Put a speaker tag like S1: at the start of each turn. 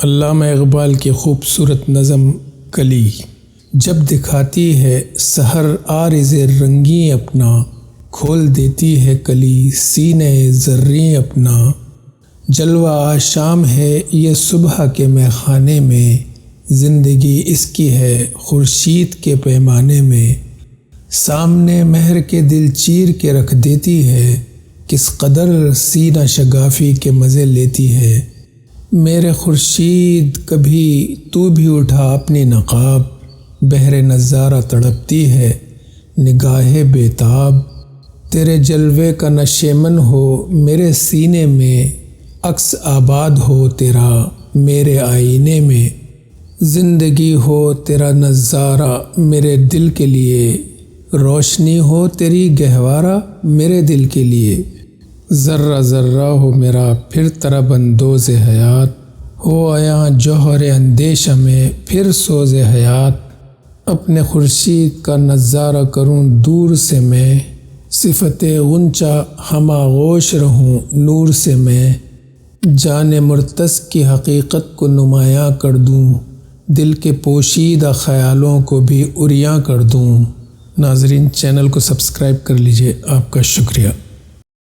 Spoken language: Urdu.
S1: علامہ اقبال کی خوبصورت نظم کلی۔ جب دکھاتی ہے سحر عارض رنگیں اپنا، کھول دیتی ہے کلی سینے زریں اپنا۔ جلوہ آشام ہے یہ صبح کے میخانے میں، زندگی اس کی ہے خورشید کے پیمانے میں۔ سامنے مہر کے دل چیر کے رکھ دیتی ہے، کس قدر سینہ شگافی کے مزے لیتی ہے۔ میرے خورشید کبھی تو بھی اٹھا اپنی نقاب، بہر نظارہ تڑپتی ہے نگاہ بیتاب۔ تیرے جلوے کا نشیمن ہو میرے سینے میں، عکس آباد ہو تیرا میرے آئینے میں۔ زندگی ہو تیرا نظارہ میرے دل کے لیے، روشنی ہو تیری گہوارہ میرے دل کے لیے۔ ذرہ ذرہ ہو میرا پھر طرب اندوز حیات، ہو آیا جوہر اندیشہ میں پھر سوز حیات۔ اپنے خورشید کا نظارہ کروں دور سے میں، صفت غنچہ ہم آغوش رہوں نور سے میں۔ جان مرتضی کی حقیقت کو نمایاں کر دوں، دل کے پوشیدہ خیالوں کو بھی عریاں کر دوں۔ ناظرین، چینل کو سبسکرائب کر لیجئے، آپ کا شکریہ۔